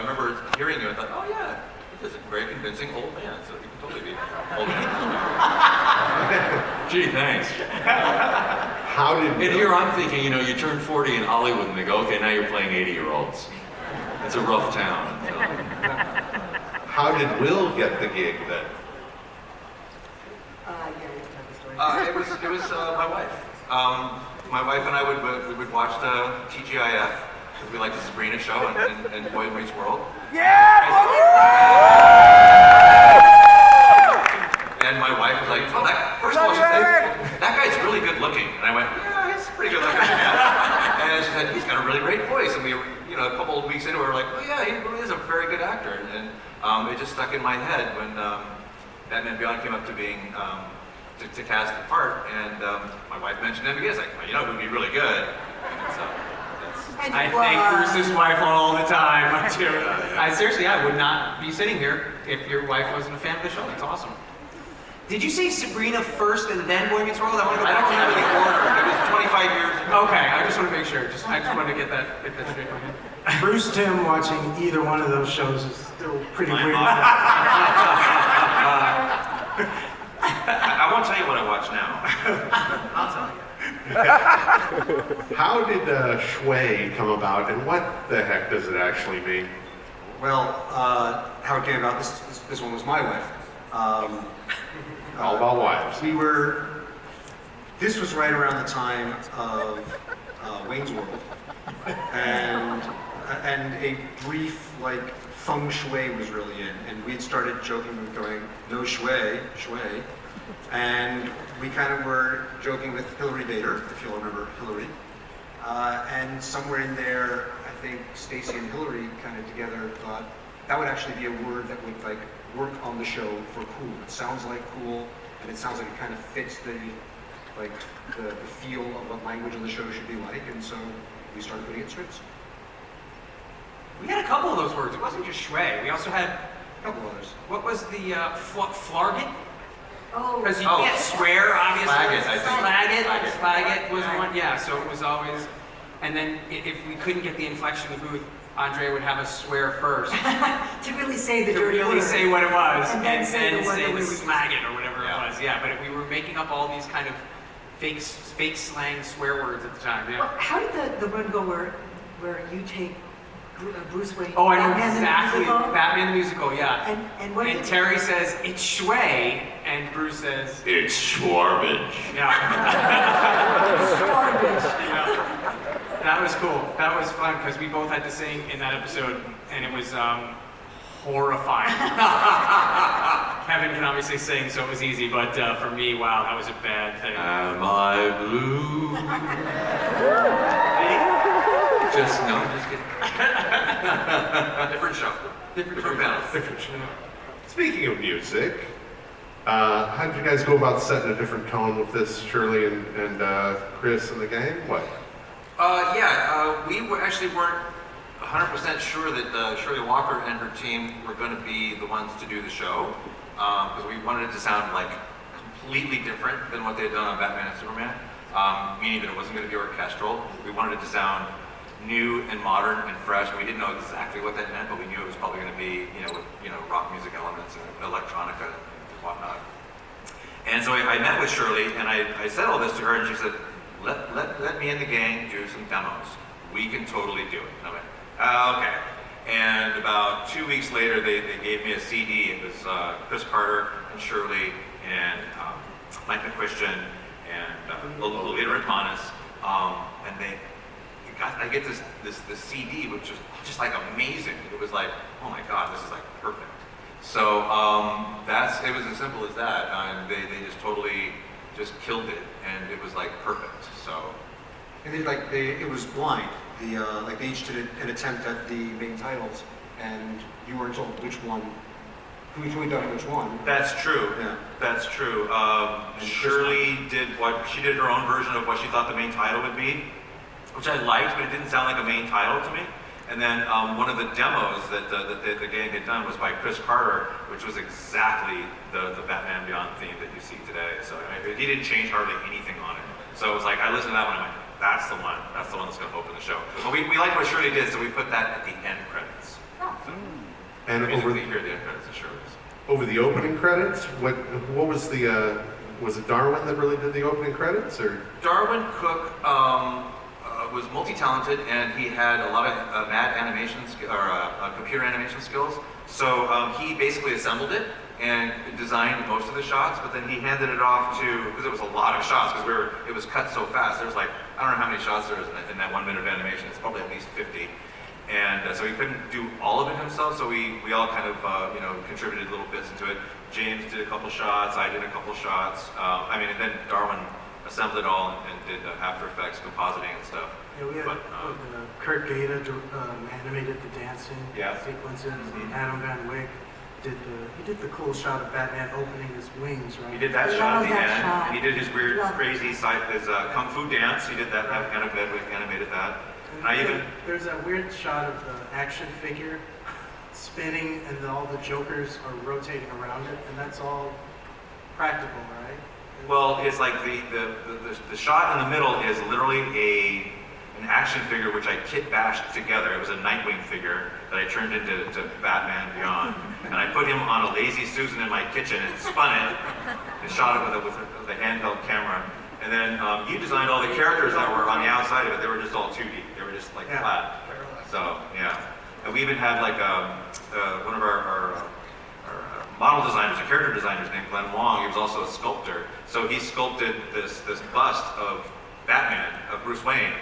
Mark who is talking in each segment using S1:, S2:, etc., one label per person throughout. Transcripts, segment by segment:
S1: remember hearing you and thought, oh yeah, this is a very convincing old man, so he can totally be old man.
S2: Gee, thanks.
S3: How did
S2: And here I'm thinking, you know, you turn 40 in Hollywood and they go, okay, now you're playing 80-year-olds. It's a rough town. So.
S3: How did Will get the gig then?
S1: It was my wife. My wife and I would watch the TGIF because we liked the Sabrina show and Boy Meets World.
S4: Yeah!
S1: And my wife was like, oh, first of all, she said, that guy's really good looking. And I went, yeah, he's pretty good looking. And she said, he's got a really great voice. And we were, you know, a couple of weeks into it, we were like, oh yeah, he really is a very good actor. And it just stuck in my head when Batman Beyond came up to being to cast the part, and my wife mentioned him again. It's like, well, you know, it would be really good. And so
S4: I thank Bruce's wife all the time. Seriously, I would not be sitting here if your wife wasn't a fan of the show. That's awesome. Did you say Sabrina first and then Boy Meets World? I want to go back.
S1: I don't remember the order. It was 25 years ago.
S4: Okay, I just want to make sure. I just wanted to get that straight in my head.
S5: Bruce Timm watching either one of those shows is still pretty weird.
S1: I won't tell you what I watch now.
S4: I'll tell you.
S3: How did Shui come about, and what the heck does it actually mean?
S6: Well, how it came about, this one was my wife.
S3: All about wives.
S6: This was right around the time of Wayne's World, and a brief, like, feng shui was really in, and we had started joking and going, no shui, and we kind of were joking with Hillary Bader, if you'll remember Hillary, and somewhere in there, I think Stacy and Hillary kind of together thought that would actually be a word that would like work on the show for cool. It sounds like cool, and it sounds like it kind of fits the feel of what language of the show should be like, and so we started putting it in scripts.
S4: We had a couple of those words. It wasn't just shui. We also had
S6: A couple others.
S4: what was the flarget?
S7: Oh,
S4: Because you can't swear, obviously.
S1: Flag it, I think.
S4: Flag it was one. Yeah. So it was always, and then if we couldn't get the inflection in the booth, Andrea would have us swear first
S7: to really say the
S4: to
S7: dirty
S4: really
S7: word.
S4: say what it was,
S7: And then say the one that we were
S4: slag it or whatever
S1: Yeah.
S4: it was. Yeah. But we were making up all these kind of fake slang swear words at the time. Yeah.
S7: Well, how did the run go where you take Bruce Wayne?
S4: Oh, I know
S7: Batman the
S4: exactly.
S7: musical?
S4: Batman the musical, yeah.
S7: And what
S4: And
S7: did
S4: Terry says, it's Shui, and Bruce says,
S2: It's Schwarbage.
S4: yeah.
S7: Garbage.
S4: Yeah. That was cool. That was fun, because we both had to sing in that episode, and it was horrifying. Kevin can obviously sing, so it was easy, but for me, wow, that was a bad thing.
S2: Am I blue? Just kidding.
S1: Different show. Different balance.
S4: Different show.
S3: Speaking of music, how did you guys go about setting a different tone with this, Shirley and Chris and the gang? What?
S1: We actually weren't 100% sure that Shirley Walker and her team were going to be the ones to do the show, because we wanted it to sound like completely different than what they had done on Batman and Superman, meaning that it wasn't going to be orchestral. We wanted it to sound new and modern and fresh. We didn't know exactly what that meant, but we knew it was probably going to be, with rock music elements and electronica and whatnot. And so I met with Shirley, and I said all this to her, and she said, let me and the gang do some demos. We can totally do it. And I went, okay. And about 2 weeks later, they gave me a CD. It was Chris Carter and Shirley and Mike McChristian and Lolita Ritmanis, and I get this CD, which was just like amazing. It was like, oh my God, this is like perfect. So it was as simple as that. And they just totally just killed it, and it was like perfect. So.
S6: And it was blind. They each did an attempt at the main titles, and you weren't told which one, who had done which one.
S1: That's true.
S6: Yeah.
S1: That's true. Shirley did her own version of what she thought the main title would be, which I liked, but it didn't sound like a main title to me. And then one of the demos that the gang had done was by Chris Carter, which was exactly the Batman Beyond theme that you see today. So he didn't change hardly anything on it. So it was like, I listened to that one and I went, that's the one that's going to open the show. But we liked what Shirley did, so we put that at the end credits.
S7: Oh,
S3: And
S1: music
S3: over
S1: that you hear at the end credits of shows.
S3: over the opening credits, what was the was it Darwin that really did the opening credits, or?
S1: Darwin Cook was multi-talented, and he had a lot of computer animation skills. So he basically assembled it and designed most of the shots, but then he handed it off to, because it was a lot of shots, because it was cut so fast. There's like, I don't know how many shots there is in that 1 minute of animation. It's probably at least 50. And so he couldn't do all of it himself, so we all kind of contributed little bits into it. James did a couple shots, I did a couple shots. And then Darwin assembled it all and did After Effects compositing and stuff.
S5: Yeah, we had Kurt Gaeta animated the dancing sequences.
S1: Mm-hmm.
S5: Adam Van Wyck did the cool shot of Batman opening his wings, right?
S1: He did that shot at the
S7: that
S1: end,
S7: shot.
S1: and he did his weird,
S7: Love it.
S1: crazy his kung fu dance. He did that. Kind of animated that. And
S5: There's that weird shot of the action figure spinning and all the Jokers are rotating around it, and that's all practical, right?
S1: Well, it's like the shot in the middle is literally an action figure which I kit bashed together. It was a Nightwing figure that I turned into Batman Beyond, and I put him on a Lazy Susan in my kitchen and spun it and shot it with the handheld camera. And then you designed all the characters that were on the outside of it. They were just all 2D. They were just like flat. So yeah, and we even had like one of our model designers, a character designers named Glen Murakami. He was also a sculptor. So he sculpted this bust of Batman, of Bruce Wayne.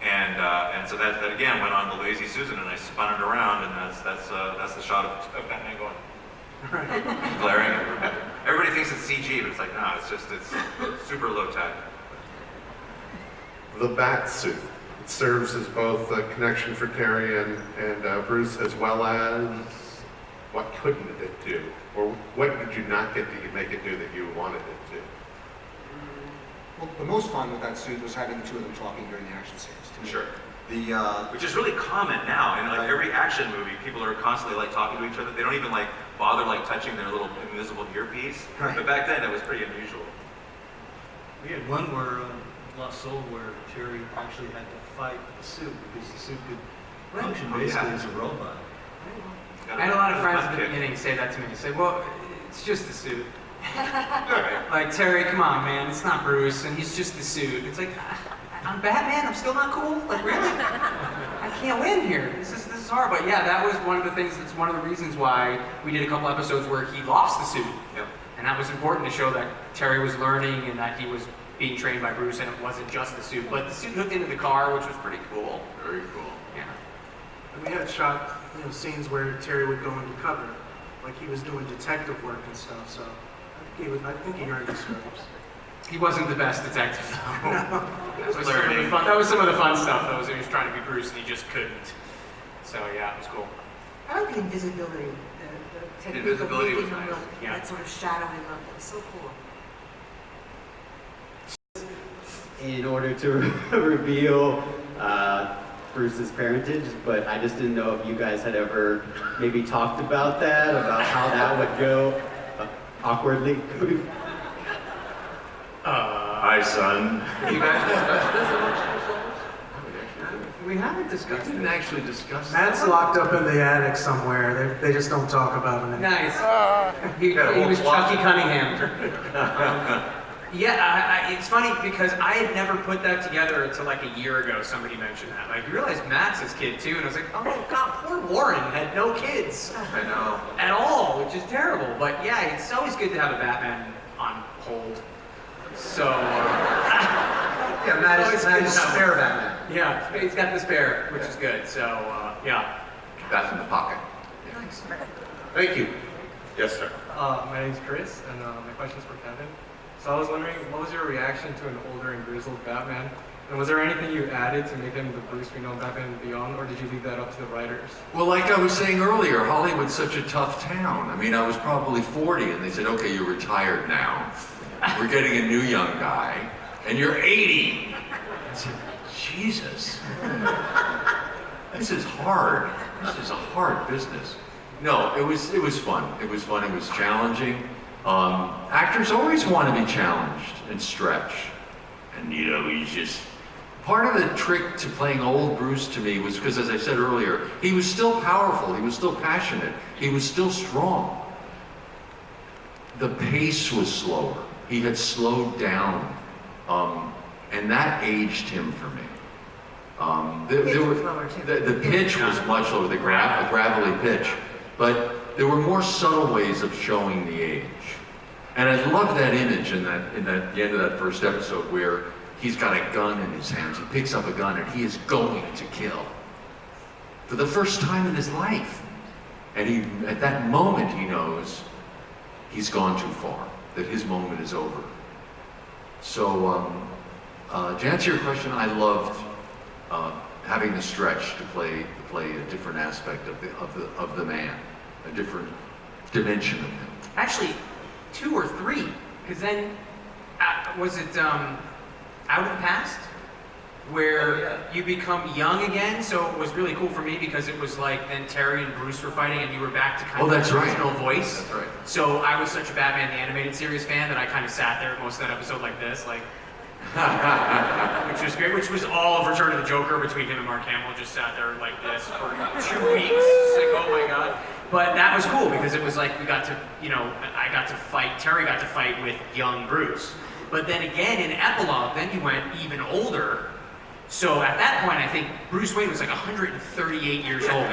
S1: And so that again went on the Lazy Susan, and I spun it around, and that's the shot of Batman going glaring at everybody. Everybody thinks it's CG, but it's like, no, it's super low tech.
S3: The bat suit. It serves as both a connection for Terry and Bruce, as well as what couldn't it do? Or what did you not get to make it do that you wanted it to?
S6: Well, the most fun with that suit was having the two of them talking during the action scenes.
S1: Sure.
S6: The
S1: Which is really common now. In like every action movie, people are constantly like talking to each other. They don't even like bother like touching their little invisible earpiece.
S6: Right.
S1: But back then, that was pretty unusual.
S8: We had one where Lost Soul where Terry actually had to fight the suit because the suit could function basically as a robot.
S4: I had a lot of friends at the beginning say that to me. Say, well, it's just the suit. Like, Terry, come on, man, it's not Bruce, and he's just the suit. It's like, I'm Batman, I'm still not cool? Like, really? I can't win here. This is hard. But yeah, that was one of the things, that's one of the reasons why we did a couple episodes where he lost the suit.
S1: Yep.
S4: And that was important to show that Terry was learning and that he was being trained by Bruce, and it wasn't just the suit. But the suit hooked into the car, which was pretty cool.
S1: Very cool.
S4: Yeah.
S5: And we had shot, scenes where Terry would go into cover, like he was doing detective work and stuff. So I think he earned his stripes.
S4: He wasn't the best detective, though.
S5: No.
S4: That was some of the fun stuff. That was he was trying to be Bruce and he just couldn't. So yeah, it was cool.
S7: I like the invisibility, the technique of
S1: Invisibility was
S7: making him
S1: nice.
S7: look,
S4: Yeah.
S7: that sort of shadowing look. It's so cool.
S9: In order to reveal Bruce's parentage, but I just didn't know if you guys had ever maybe talked about that, about how that would go awkwardly.
S2: Hi, son.
S1: You guys discussed this amongst yourselves?
S4: We haven't discussed
S2: We didn't actually discuss
S5: Matt's locked up in the attic somewhere. They just don't talk about him.
S4: Nice. He was Chucky Cunningham. Yeah, it's funny because I had never put that together until like a year ago. Somebody mentioned that. Like, you realize Matt's his kid too, and I was like, oh god, poor Warren had no kids
S1: I know.
S4: at all, which is terrible. But yeah, it's always good to have a Batman on hold. So
S6: yeah, Matt is
S4: good to have
S6: spare
S4: one.
S6: Batman.
S4: Yeah, he's got the spare, which is good. So yeah.
S1: That's in the pocket.
S3: Thank you. Yes, sir.
S10: My name's Chris, and my question's for Kevin. So I was wondering, what was your reaction to an older and grizzled Batman? And was there anything you added to make him the Bruce we know Batman Beyond, or did you leave that up to the writers?
S2: Well, like I was saying earlier, Hollywood's such a tough town. I mean, I was probably 40, and they said, okay, you're retired now. We're getting a new young guy, and you're 80. I said, Jesus. This is hard. This is a hard business. No, it was fun. It was fun. It was challenging. Actors always want to be challenged and stretch. And, you just part of the trick to playing old Bruce to me was because, as I said earlier, he was still powerful, he was still passionate, he was still strong. The pace was slower. He had slowed down, and that aged him for me. The pitch was much lower, the gravelly pitch, but there were more subtle ways of showing the age. And I love that image in the end of that first episode where he's got a gun in his hands. He picks up a gun and he is going to kill for the first time in his life. And at that moment, he knows he's gone too far, that his moment is over. So, to answer your question, I loved having the stretch to play a different aspect of the man, a different dimension of him.
S4: Actually, 2 or 3, because then was it Out of the Past, where you become young again? So it was really cool for me because it was like then Terry and Bruce were fighting, and you were back to kind of the original voice.
S2: That's right.
S4: So I was such a Batman the Animated Series fan that I kind of sat there most of that episode like this, like. Which was great, which was all of Return of the Joker between him and Mark Hamill, just sat there like this for 2 weeks. It's like, oh my god. But that was cool because it was like we got to, I got to fight, Terry got to fight with young Bruce. But then again, in Epilogue, then you went even older. So at that point, I think Bruce Wayne was like 138 years old.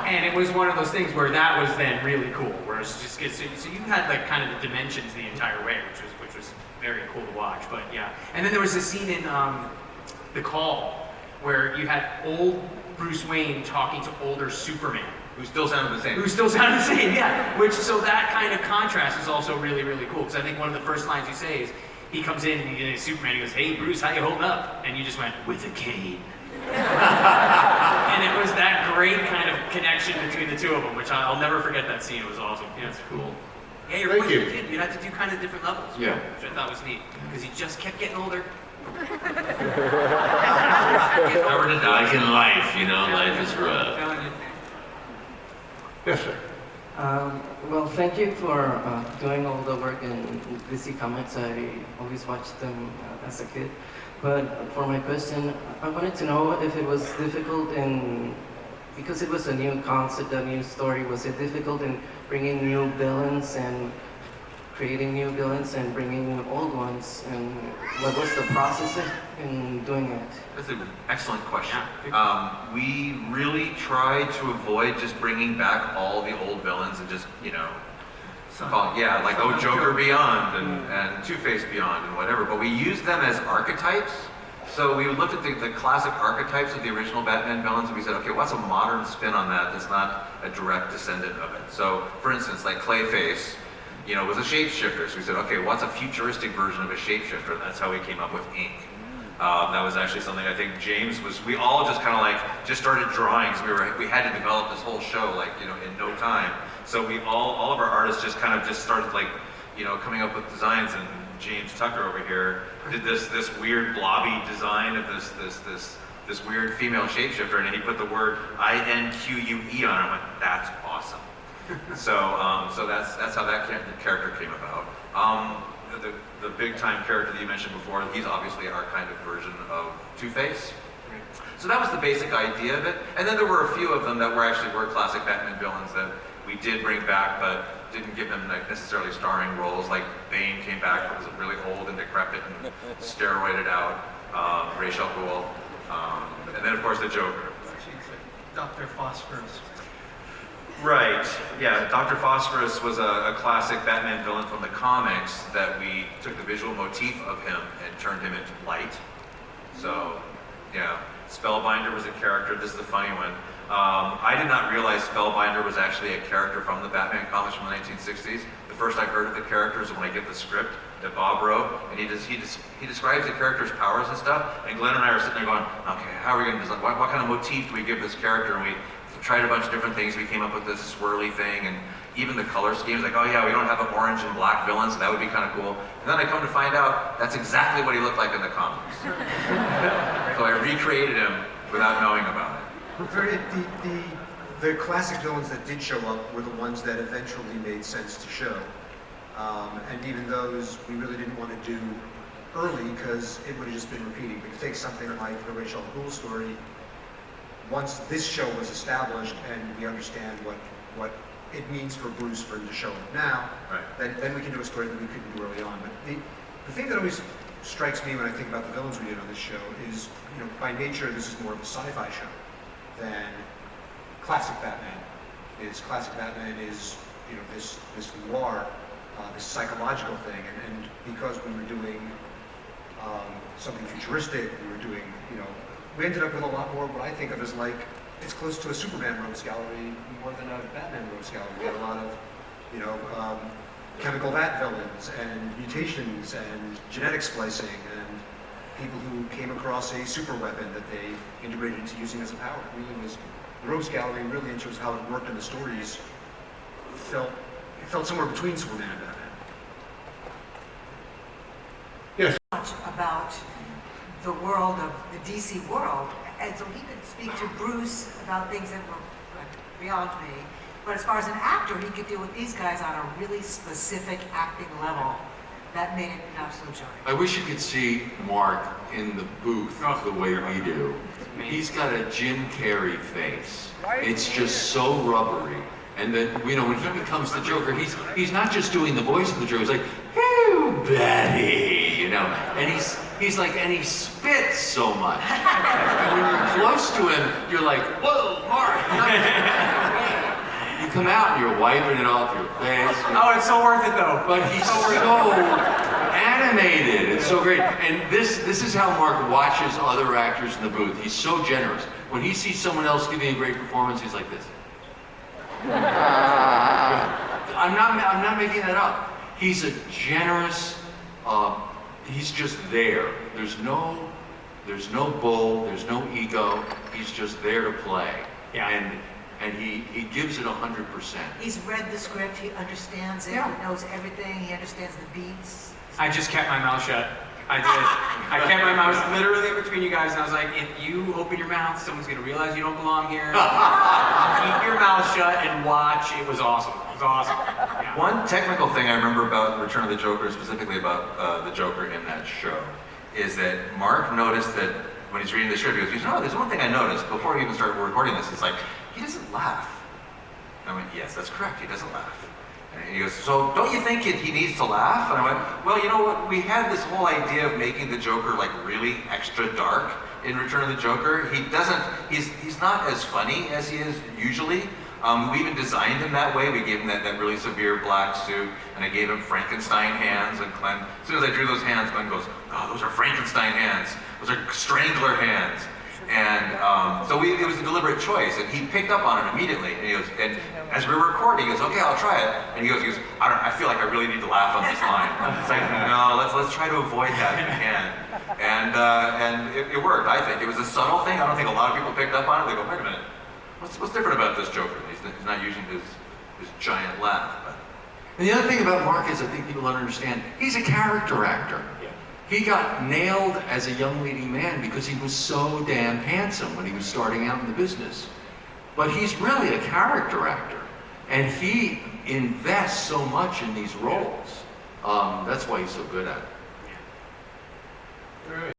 S4: And it was one of those things where that was then really cool, where it's just, so you had like kind of the dimensions the entire way, which was very cool to watch, but yeah. And then there was a scene in The Call where you had old Bruce Wayne talking to older Superman.
S1: Who still sounded the same.
S4: Yeah. So that kind of contrast is also really, really cool, because I think one of the first lines you say is, he comes in and he's Superman, he goes, "Hey Bruce, how you holding up?" And you just went, "With a cane." And it was that great kind of connection between the two of them, which I'll never forget that scene. It was awesome. Yeah, it's
S2: Cool.
S4: Yeah, you're right. You had to do kind of different levels.
S2: Yeah.
S4: Which I thought was neat, because he just kept getting older.
S2: Never to die in life, life is rough.
S3: Yes, sir.
S11: Well, thank you for doing all the work in DC Comics. I always watched them as a kid. But for my question, I wanted to know if it was difficult because it was a new concept, a new story, was it difficult in bringing new villains and creating new villains and bringing new old ones? And what was the process in doing it?
S1: That's an excellent question. We really tried to avoid just bringing back all the old villains and just, like Joker Beyond and Two-Face Beyond and whatever, but we used them as archetypes. So we looked at the classic archetypes of the original Batman villains, and we said, okay, what's a modern spin on that that's not a direct descendant of it? So, for instance, like Clayface, was a shapeshifter. So we said, okay, what's a futuristic version of a shapeshifter? And that's how we came up with Ink. That was actually something I think James we all just kind of just started drawing, because we had to develop this whole show in no time. So we all of our artists just started coming up with designs, and James Tucker over here did this weird blobby design of this weird female shapeshifter, and he put the word INQUE on it. I'm like, that's awesome. So that's how that character came about. The big time character that you mentioned before, he's obviously our kind of version of Two-Face. So that was the basic idea of it. And then there were a few of them that were classic Batman villains that we did bring back, but didn't give them necessarily starring roles. Like Bane came back, but was really old and decrepit and steroided out. Ra's al Ghul, and then of course the Joker.
S5: Dr. Phosphorus.
S1: Right, yeah, Dr. Phosphorus was a classic Batman villain from the comics that we took the visual motif of him and turned him into light. So, yeah, Spellbinder was a character. This is the funny one. I did not realize Spellbinder was actually a character from the Batman comics from the 1960s. The first I heard of the character is when I get the script that Bob wrote, and he describes the character's powers and stuff, and Glenn and I are sitting there going, okay, how are we going to design, what kind of motif do we give this character? And we tried a bunch of different things. We came up with this swirly thing, and even the color schemes, like, oh yeah, we don't have an orange and black villain, so that would be kind of cool. And then I come to find out that's exactly what he looked like in the comics. So I recreated him without knowing about it.
S6: The classic villains that did show up were the ones that eventually made sense to show. And even those, we really didn't want to do early because it would have just been repeating. But you take something like the Rachel Gould story, once this show was established and we understand what it means for Bruce for him to show up now, then we can do a story that we couldn't do early on. But the thing that always strikes me when I think about the villains we did on this show is, by nature, this is more of a sci-fi show than classic Batman is. Classic Batman is, this noir, this psychological thing, and because we were doing something futuristic, we ended up with a lot more what I think of as like, it's close to a Superman rogues gallery more than a Batman rogues gallery. We had a lot of, chemical vat villains and mutations and genetic splicing and people who came across a super weapon that they integrated into using as a power. It really was, the rogues gallery really, in terms of how it worked in the stories, it felt somewhere between Superman and Batman.
S3: Yes.
S7: Much about the world of the DC world, and so he could speak to Bruce about things that were beyond me. But as far as an actor, he could deal with these guys on a really specific acting level. That made it an absolute joy.
S2: I wish you could see Mark in the booth the way we do. He's got a Jim Carrey face. It's just so rubbery. And then, when he becomes the Joker, he's not just doing the voice of the Joker. He's like, "Hey, Betty," and he's like, and he spits so much. And when you're close to him, you're like, "Whoa, Mark!" You come out and you're wiping it off your face.
S4: Oh, it's so worth it though.
S2: But he's so animated. It's so great. And this is how Mark watches other actors in the booth. He's so generous. When he sees someone else giving a great performance, he's like this. I'm not making that up. He's a generous. He's just there. There's no bull. There's no ego. He's just there to play.
S4: Yeah.
S2: And he gives it 100%.
S7: He's read the script, he understands it,
S2: Yeah.
S7: he knows everything, he understands the beats.
S4: I just kept my mouth shut. I did. I kept my mouth literally in between you guys, and I was like, if you open your mouth, someone's gonna realize you don't belong here. Keep your mouth shut and watch. It was awesome. It was awesome. Yeah.
S1: One technical thing I remember about Return of the Joker, specifically about the Joker in that show, is that Mark noticed that when he's reading the script, he goes, there's one thing I noticed before we even started recording this. It's like, he doesn't laugh. I went, yes, that's correct, he doesn't laugh. And he goes, so don't you think he needs to laugh? And I went, well, you know what, we had this whole idea of making the Joker like really extra dark in Return of the Joker. He's not as funny as he is usually. We even designed him that way. We gave him that really severe black suit, and I gave him Frankenstein hands, and Glenn, as soon as I drew those hands, Glenn goes, oh, those are Frankenstein hands. Those are strangler hands. And so it was a deliberate choice, and he picked up on it immediately. And he goes, and as we were recording, he goes, "Okay, I'll try it." And he goes, I feel like I really need to laugh on this line." It's like, no, let's try to avoid that if we can. And it worked. I think it was a subtle thing. I don't think a lot of people picked up on it. They go, "Wait a minute, what's different about this Joker? He's not using his giant laugh." But.
S2: And the other thing about Mark is, I think people don't understand, he's a character actor. He got nailed as a young leading man because he was so damn handsome when he was starting out in the business. But he's really a character actor, and he invests so much in these roles. That's why he's so good at it.